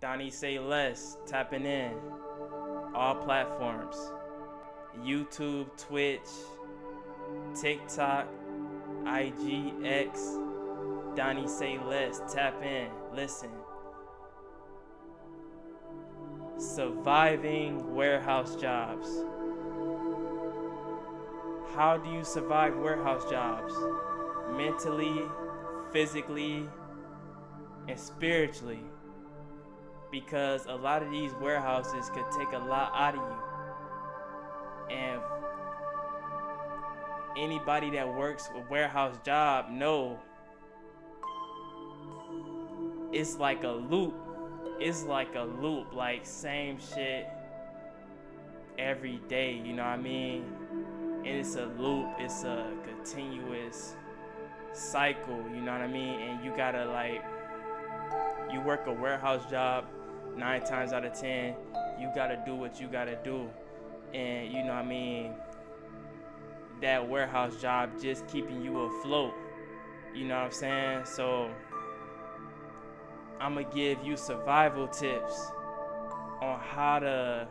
Donnie Say Less, tapping in. All platforms. YouTube, Twitch, TikTok, IG, X. Donnie Say Less, tap in, listen. Surviving warehouse jobs. How do you survive warehouse jobs? Mentally, physically, and spiritually. Because a lot of these warehouses could take a lot out of you. And anybody that works a warehouse job know it's like a loop. It's like a loop, like same shit every day, you know what I mean? And it's a loop, it's a continuous cycle, you know what I mean? And you gotta you work a warehouse job 9 times out of 10, you gotta do what you gotta do. And you know what I mean? That warehouse job just keeping you afloat, you know what I'm saying? So I'm gonna give you survival tips on how to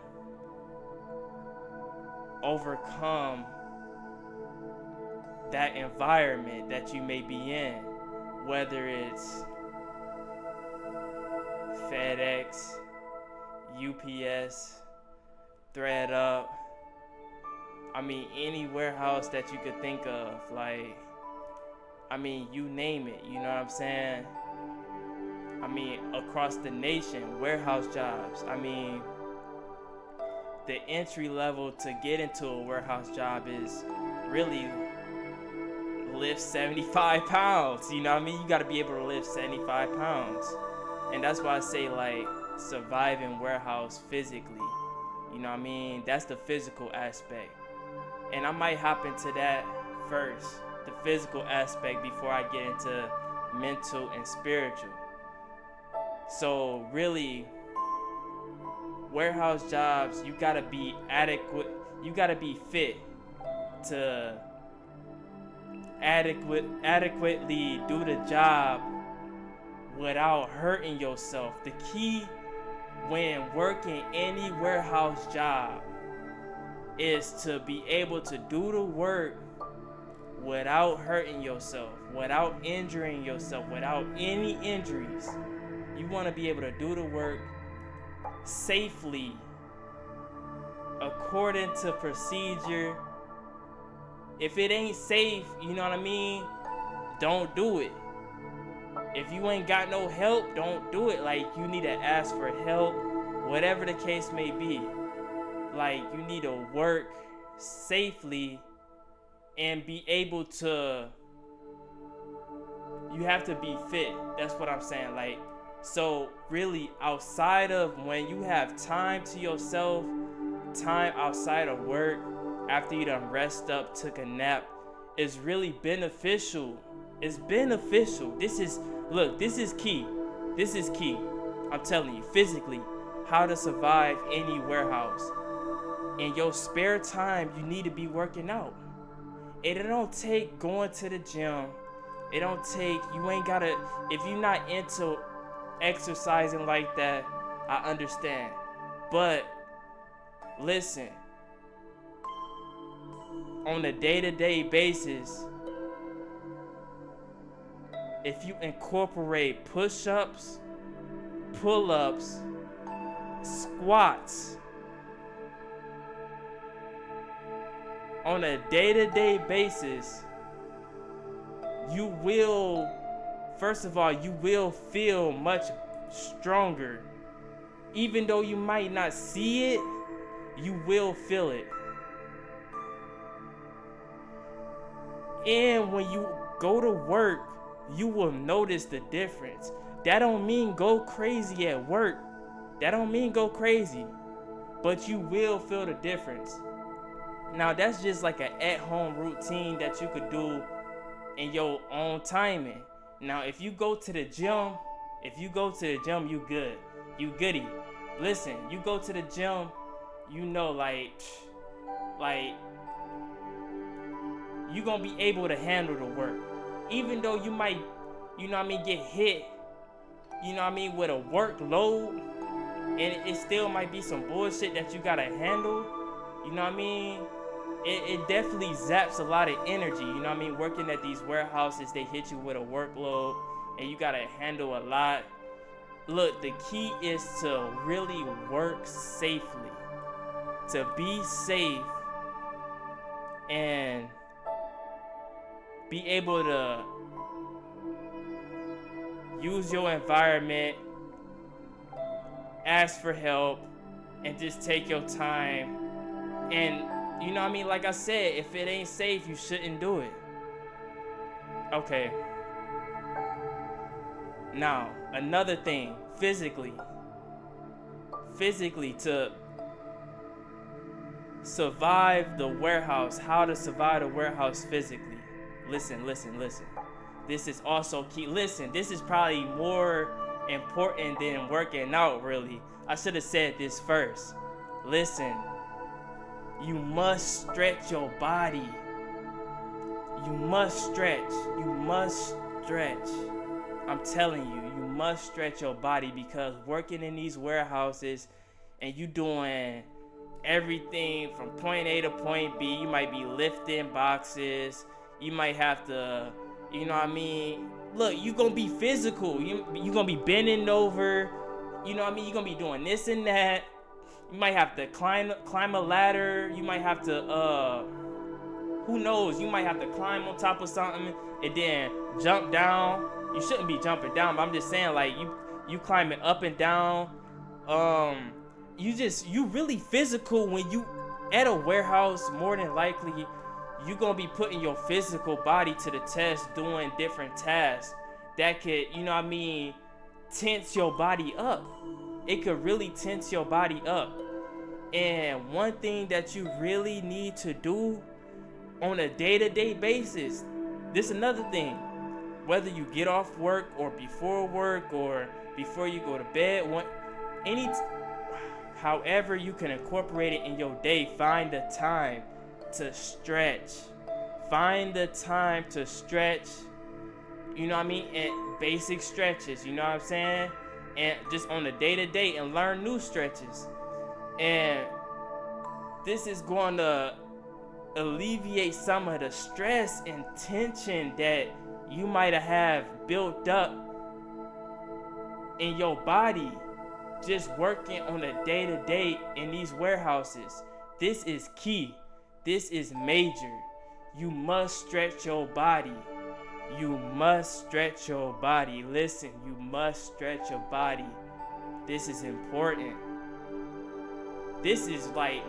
overcome that environment that you may be in, whether it's FedEx, UPS, ThreadUp, any warehouse that you could think of, you name it, you know what I'm saying? Across the nation, warehouse jobs. The entry level to get into a warehouse job is really lift 75 pounds. You know what I mean? You got to be able to lift 75 pounds. And that's why I say surviving warehouse physically. You know what I mean? That's the physical aspect. And I might hop into that first, the physical aspect, before I get into mental and spiritual. So really, warehouse jobs, you gotta be adequate, you gotta be fit to adequately do the job without hurting yourself. The key when working any warehouse job is to be able to do the work without hurting yourself, without injuring yourself, without any injuries. You want to be able to do the work safely, according to procedure. If it ain't safe, you know what I mean, don't do it. If you ain't got no help, don't do it. You need to ask for help, whatever the case may be. You need to work safely and be able to, you have to be fit. That's what I'm saying. So really, outside of when you have time to yourself, time outside of work, after you done rest up, took a nap, is really beneficial. It's beneficial. This is key. This is key. I'm telling you, physically, how to survive any warehouse. In your spare time, you need to be working out. It don't take going to the gym. It don't take, you ain't gotta, if you're not into exercising like that, I understand. But listen, on a day-to-day basis, if you incorporate push-ups, pull-ups, squats on a day-to-day basis, you will, first of all, you will feel much stronger. Even though you might not see it, you will feel it. And when you go to work, you will notice the difference. That don't mean go crazy at work. That don't mean go crazy. But you will feel the difference. Now that's just like an at-home routine that you could do in your own timing. Now if you go to the gym, you good. You goody. Listen, you go to the gym, you know, you gonna be able to handle the work. Even though you might, get hit, with a workload, and it still might be some bullshit that you gotta handle. You know what I mean? It definitely zaps a lot of energy. You know what I mean? Working at these warehouses, they hit you with a workload, and you gotta handle a lot. Look, the key is to really work safely, to be safe, and be able to use your environment, ask for help, and just take your time. And you know what I mean? Like I said, if it ain't safe, you shouldn't do it. Okay. Now, another thing, physically to survive the warehouse, how to survive the warehouse physically. Listen. This is also key. Listen, this is probably more important than working out, really. I should have said this first. Listen, you must stretch your body. You must stretch. I'm telling you, you must stretch your body, because working in these warehouses and you doing everything from point A to point B, you might be lifting boxes, you might have to, you know what I mean? Look, you gonna be physical. You gonna be bending over, you know what I mean? You gonna be doing this and that. You might have to climb a ladder. You might have to, who knows? You might have to climb on top of something and then jump down. You shouldn't be jumping down, but I'm just saying, like, you climbing up and down. You really physical when you at a warehouse. More than likely, you gonna be putting your physical body to the test, doing different tasks that could, you know what I mean, tense your body up. It could really tense your body up. And one thing that you really need to do on a day-to-day basis, this is another thing, whether you get off work or before work or before you go to bed, however you can incorporate it in your day, find the time to stretch. Find the time to stretch, you know what I mean, and basic stretches, you know what I'm saying? And just on the day-to-day, and learn new stretches. And this is going to alleviate some of the stress and tension that you might have built up in your body just working on a day-to-day in these warehouses. This is key. This is major. You must stretch your body. You must stretch your body. Listen, you must stretch your body. This is important. This is like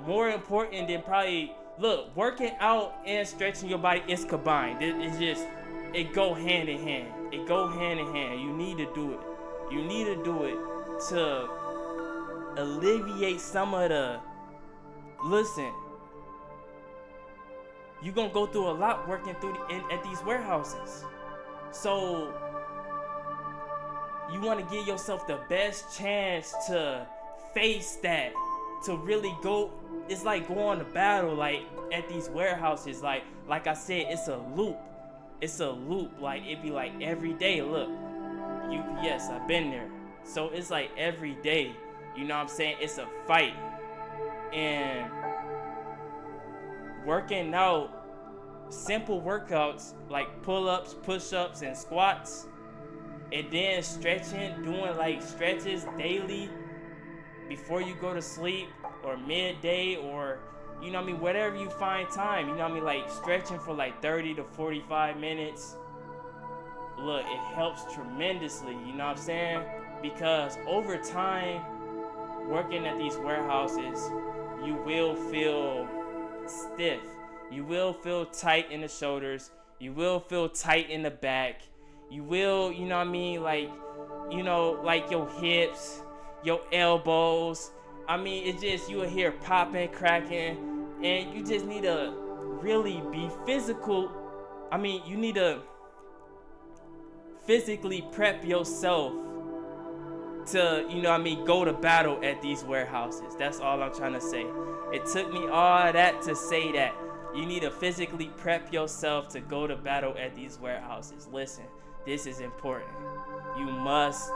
more important than probably, look, working out and stretching your body is combined. It's just, it go hand in hand. It go hand in hand. You need to do it. You need to do it to alleviate some of the, listen, you're gonna go through a lot working at these warehouses. So you want to give yourself the best chance to face that, to really go. It's like going to battle, like at these warehouses. Like I said, it's a loop. It's a loop. Like it be like every day. Look, UPS, I've been there. So it's like every day. You know what I'm saying? It's a fight. And working out, simple workouts like pull-ups, push-ups, and squats, and then stretching, doing like stretches daily before you go to sleep, or midday, or you know what I mean, whatever you find time, you know what I mean, like stretching for like 30 to 45 minutes. Look, it helps tremendously, you know what I'm saying? Because over time, working at these warehouses, you will feel stiff. You will feel tight in the shoulders. You will feel tight in the back. You will, you know what I mean, like, you know, like your hips, your elbows. I mean, it's just, you will hear popping, cracking, and you just need to really be physical. I mean, you need to physically prep yourself to, you know what I mean, go to battle at these warehouses. That's all I'm trying to say. It took me all that to say that. You need to physically prep yourself to go to battle at these warehouses. Listen, this is important. You must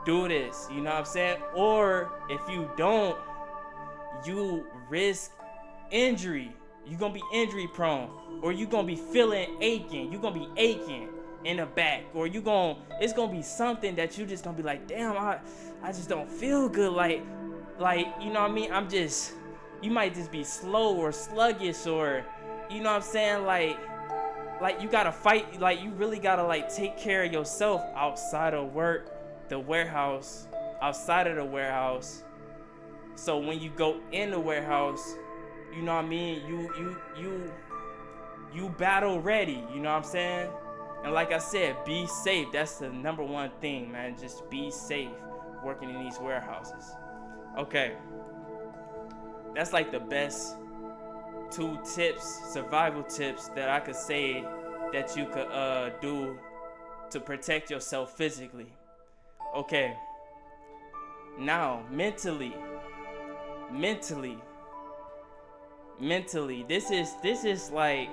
do this, you know what I'm saying? Or if you don't, you risk injury. You're gonna be injury prone, or you're gonna be feeling aching. You're gonna be aching in the back, or it's gonna be something that you just gonna be like, damn, I just don't feel good. Like, you know what I mean? You might just be slow or sluggish, or, you know what I'm saying? Like you gotta fight, like you really gotta like take care of yourself outside of work, outside of the warehouse. So when you go in the warehouse, you know what I mean, you battle ready, you know what I'm saying? And like I said, be safe. That's the number one thing, man. Just be safe working in these warehouses. Okay. That's like the best 2 tips, survival tips that I could say that you could do to protect yourself physically. Okay. Now, mentally, this is like,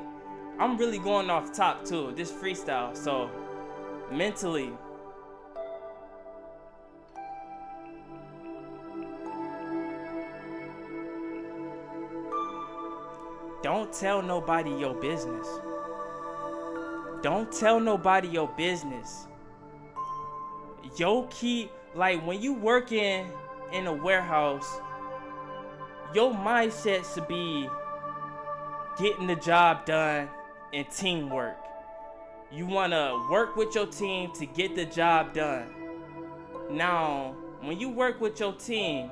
I'm really going off top too, this freestyle. So mentally, don't tell nobody your business. Don't tell nobody your business. Yo, like when you working in a warehouse, your mindset should be getting the job done and teamwork. You want to work with your team to get the job done. Now, when you work with your team,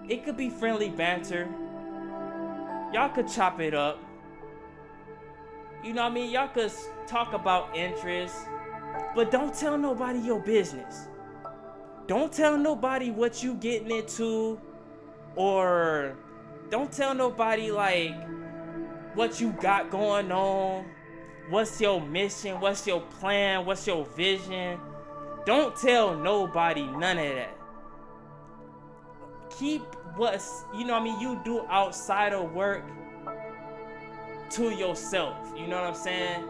it could be friendly banter. Y'all could chop it up. You know what I mean? Y'all could talk about interests, but don't tell nobody your business. Don't tell nobody what you getting into, or don't tell nobody like what you got going on. What's your mission? What's your plan? What's your vision? Don't tell nobody none of that. Keep what's, you know what I mean, you do outside of work to yourself. You know what I'm saying?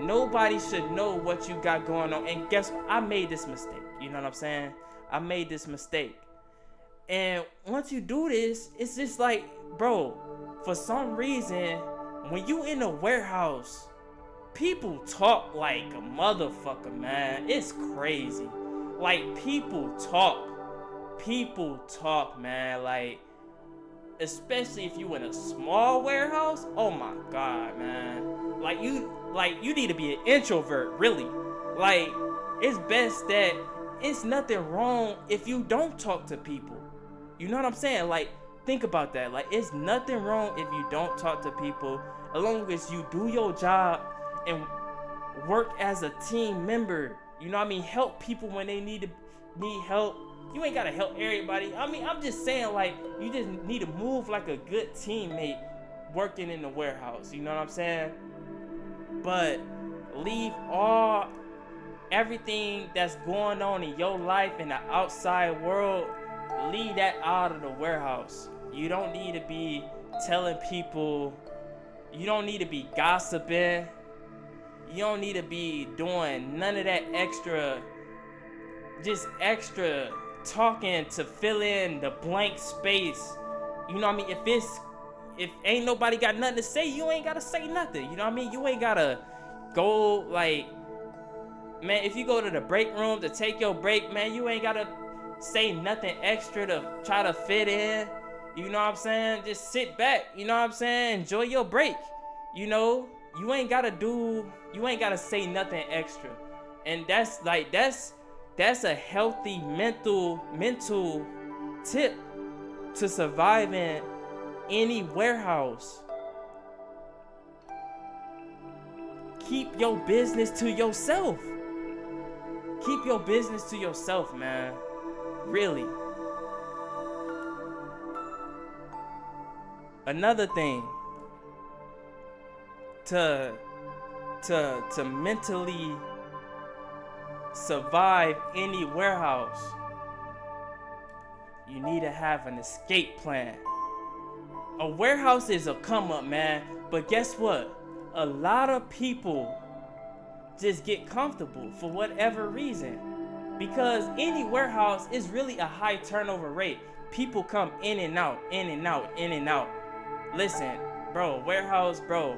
Nobody should know what you got going on. And guess what? I made this mistake. You know what I'm saying? I made this mistake. And once you do this, it's just like, bro, for some reason, when you in a warehouse, people talk like a motherfucker, man. It's crazy. Like, people talk, man. Like, especially if you in a small warehouse. Oh my God, man. Like you need to be an introvert, really. Like, it's best that it's nothing wrong if you don't talk to people. You know what I'm saying? Like, think about that. Like, it's nothing wrong if you don't talk to people, as long as you do your job and work as a team member. You know what I mean? Help people when they need help. You ain't gotta help everybody. I mean, I'm just saying, like, you just need to move like a good teammate working in the warehouse. You know what I'm saying? But leave everything that's going on in your life in the outside world, leave that out of the warehouse. You don't need to be telling people. You don't need to be gossiping. You don't need to be doing none of that extra talking to fill in the blank space. You know what I mean? If ain't nobody got nothing to say, you ain't gotta say nothing. You know what I mean? You ain't gotta go, like, man, if you go to the break room to take your break, man, you ain't gotta say nothing extra to try to fit in. You know what I'm saying? Just sit back, you know what I'm saying? Enjoy your break. You know, you ain't gotta say nothing extra. And that's a healthy mental tip to surviving any warehouse. Keep your business to yourself. Keep your business to yourself, man. Really. Another thing to mentally survive any warehouse, you need to have an escape plan. A warehouse is a come up, man, but guess what? A lot of people just get comfortable for whatever reason, because any warehouse is really a high turnover rate. People come in and out, in and out, in and out. Listen, bro, warehouse, bro.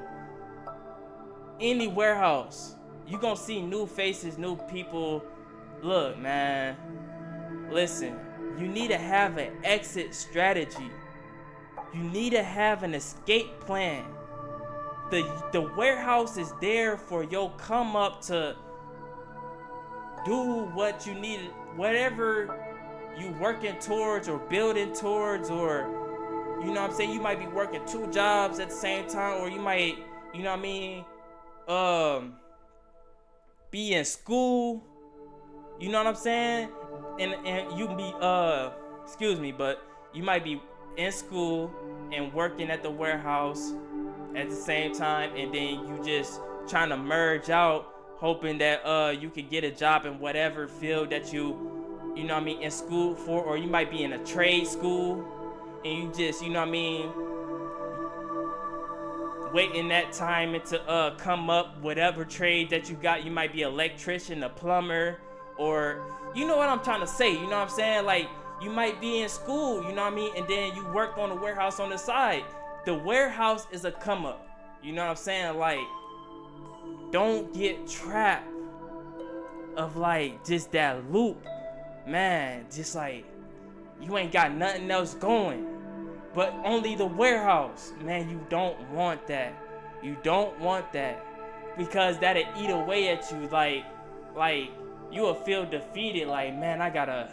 Any warehouse, you gonna see new faces, new people. Look, man, listen, you need to have an exit strategy. You need to have an escape plan. The warehouse is there for your come up to do what you need, whatever you working towards or building towards, or you know what I'm saying, you might be working 2 jobs at the same time, or you might, you know what I mean, be in school, you know what I'm saying, and you can be excuse me, but you might be in school and working at the warehouse at the same time, and then you just trying to merge out, hoping that you could get a job in whatever field that you know what I mean, in school for, or you might be in a trade school and you just, you know what I mean, waiting that time to come up whatever trade that you got. You might be an electrician, a plumber, or you know what I'm trying to say, you know what I'm saying, like you might be in school, you know what I mean, and then you work on the warehouse on the side. The warehouse is a come up, you know what I'm saying, like don't get trapped of like just that loop, man. Just like you ain't got nothing else going but only the warehouse, man. You don't want that. You don't want that, because that'll eat away at you. Like you will feel defeated. Like, man, I gotta.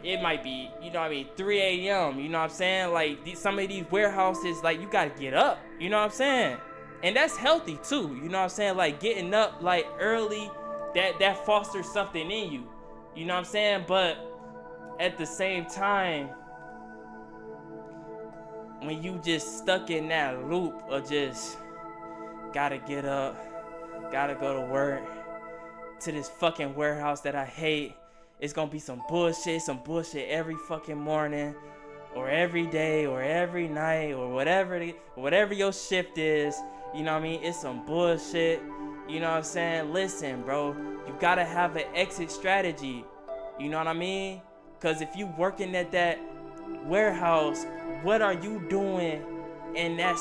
It might be, you know what I mean, 3 a.m. You know what I'm saying? Like some of these warehouses, like you gotta get up. You know what I'm saying? And that's healthy too. You know what I'm saying? Like getting up like early, that fosters something in you. You know what I'm saying? But at the same time, when you just stuck in that loop of just gotta get up, gotta go to work, to this fucking warehouse that I hate, it's gonna be some bullshit every fucking morning, or every day, or every night, or whatever your shift is. You know what I mean? It's some bullshit. You know what I'm saying? Listen, bro, you gotta have an exit strategy. You know what I mean? Because if you working at that warehouse, what are you doing in that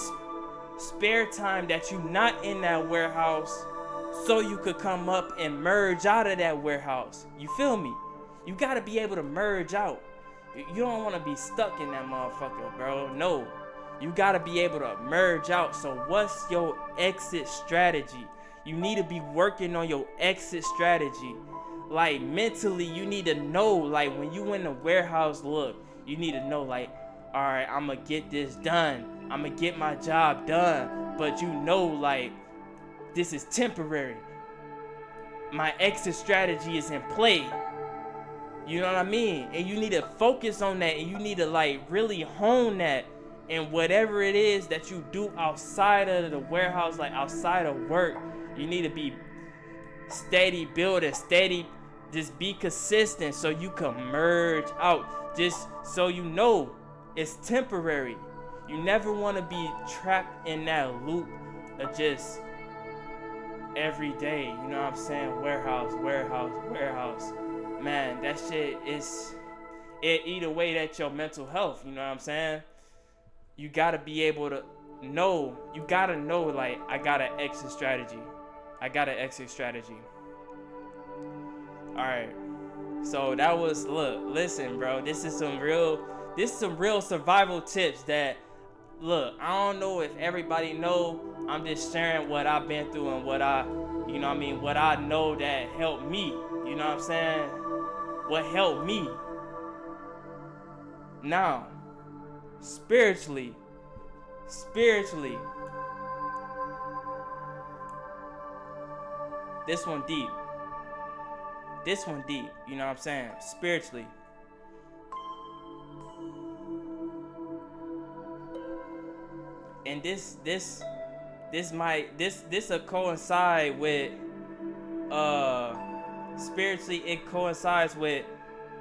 spare time that you not in that warehouse, so you could come up and merge out of that warehouse? You feel me? You gotta be able to merge out. You don't want to be stuck in that motherfucker, bro. No, you gotta be able to merge out. So what's your exit strategy? You need to be working on your exit strategy. Like mentally, you need to know, like when you in the warehouse, look, you need to know, like, all right, I'm gonna get this done. I'm gonna get my job done. But you know, like, this is temporary. My exit strategy is in play. You know what I mean? And you need to focus on that, and you need to like really hone that. And whatever it is that you do outside of the warehouse, like outside of work, you need to be steady, building steady, just be consistent so you can merge out. Just so you know it's temporary. You never want to be trapped in that loop of just every day, you know what I'm saying? Warehouse. Man, that shit it eat away at your mental health, you know what I'm saying? You gotta be able to know, like, I got an exit strategy. Alright. So that was, listen, bro, this is some real survival tips that, look, I don't know if everybody know. I'm just sharing what I've been through and what I know that helped me. You know what I'm saying? What helped me. Now, spiritually, this one deep, you know what I'm saying? Spiritually. And this will coincide with spiritually, it coincides with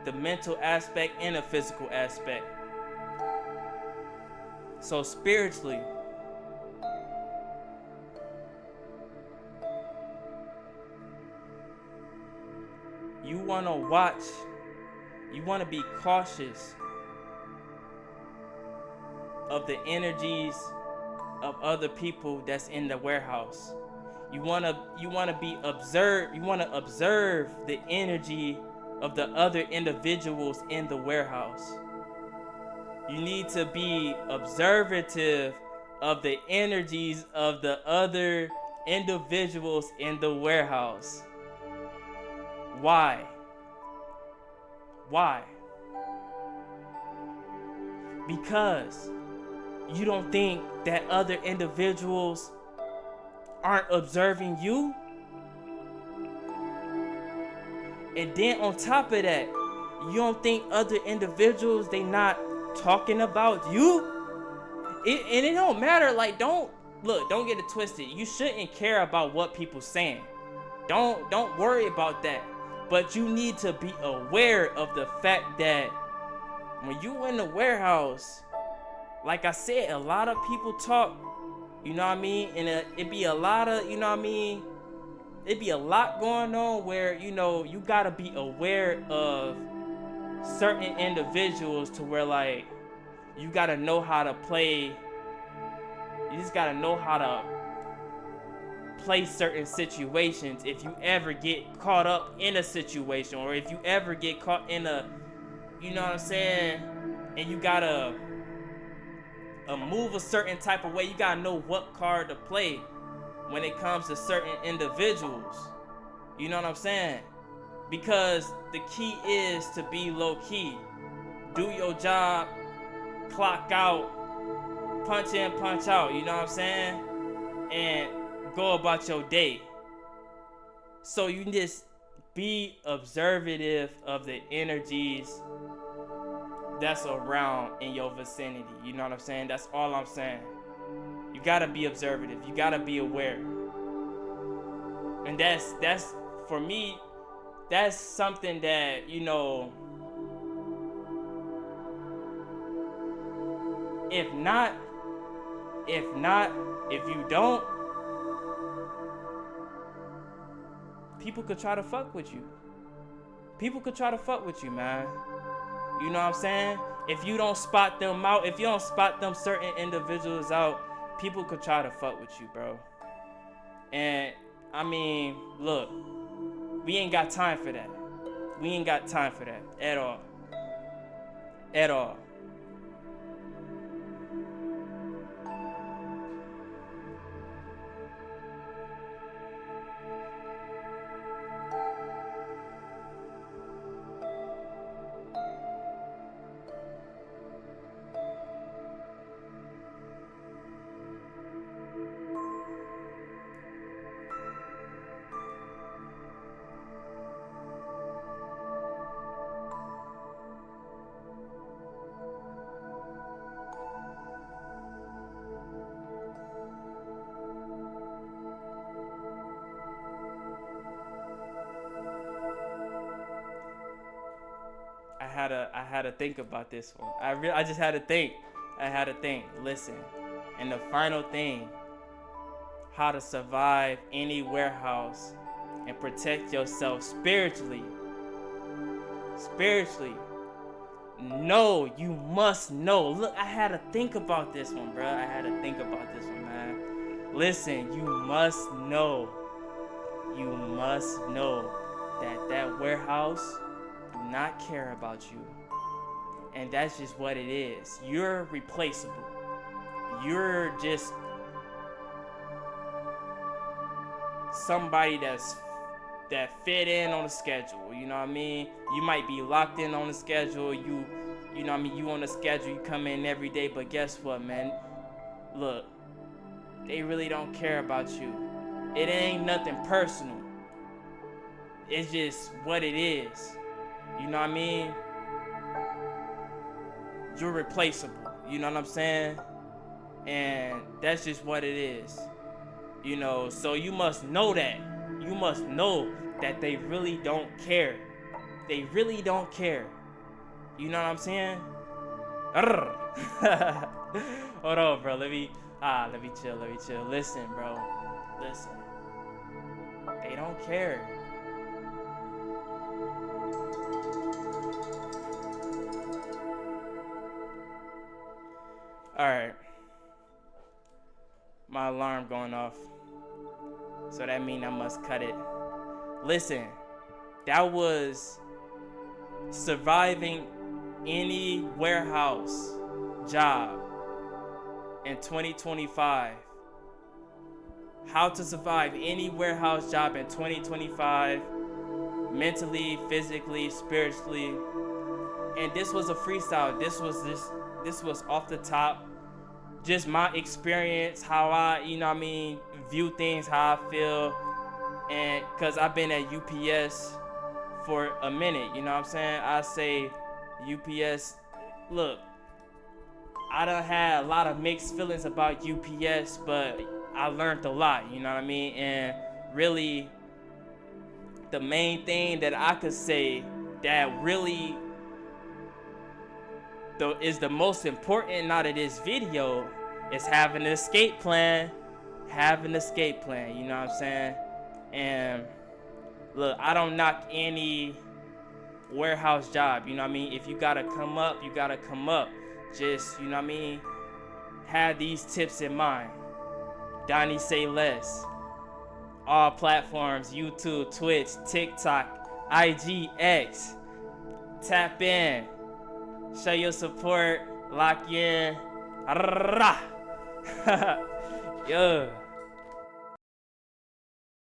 the mental aspect and the physical aspect. So spiritually, you want to watch, you want to be cautious of the energies of other people that's in the warehouse. You want to observe the energy of the other individuals in the warehouse. You need to be observative of the energies of the other individuals in the warehouse. Why? Because you don't think that other individuals aren't observing you? And then on top of that, you don't think other individuals, they not talking about you? And it don't matter, like, don't get it twisted. You shouldn't care about what people saying. Don't worry about that. But you need to be aware of the fact that when you in the warehouse, like I said, a lot of people talk, you know what I mean? And it be a lot of, you know what I mean? It be a lot going on where, you know, you gotta be aware of certain individuals to where, like, you gotta know how to play. You just gotta know how to play certain situations if you ever get caught up in a situation, or if you ever get caught in a, you know what I'm saying, and you gotta move a certain type of way. You gotta know what card to play when it comes to certain individuals. You know what I'm saying? Because the key is to be low key. Do your job, clock out, punch in, punch out, you know what I'm saying? And go about your day. So you just be observative of the energies that's around in your vicinity. You know what I'm saying? That's all I'm saying. You gotta be observative. You gotta be aware. And that's for me, that's something that, you know, if you don't, people could try to fuck with you. People could try to fuck with you, man. You know what I'm saying? If you don't spot them out, if you don't spot them certain individuals out, people could try to fuck with you, bro. And I mean, look, we ain't got time for that. We ain't got time for that at all. At all. I had to think about this one. I just had to think. Listen, and the final thing, how to survive any warehouse and protect yourself spiritually. No, you must know. Look, I had to think about this one, bro. Man. Listen, you must know. That warehouse do not care about you. And that's just what it is. You're replaceable. You're just somebody that fit in on the schedule. You know what I mean? You might be locked in on the schedule. You know what I mean? You on the schedule. You come in every day. But guess what, man? Look, they really don't care about you. It ain't nothing personal. It's just what it is. You know what I mean? You're replaceable. You know what I'm saying? And that's just what it is. You know, so you must know that. You must know that they really don't care. They really don't care. You know what I'm saying? Hold on, bro. Let me chill. Listen, bro. Listen. They don't care. alarm going off. So that means I must cut it. Listen, that was surviving any warehouse job in 2025. How to survive any warehouse job in 2025, mentally, physically, spiritually. And this was a freestyle. This was off the top. Just my experience, how I, view things, how I feel. And cause I've been at UPS for a minute, you know what I'm saying? I say UPS, look, I done had a lot of mixed feelings about UPS, but I learned a lot, you know what I mean? And really, the main thing that I could say that really is the most important out of this video is having an escape plan. Having an escape plan, you know what I'm saying? And look, I don't knock any warehouse job, you know what I mean? If you gotta come up, you gotta come up. Just, you know what I mean? Have these tips in mind. Donnie Say Less. All platforms, YouTube, Twitch, TikTok, IGX. Tap in. Show your support. Lock in. Yo.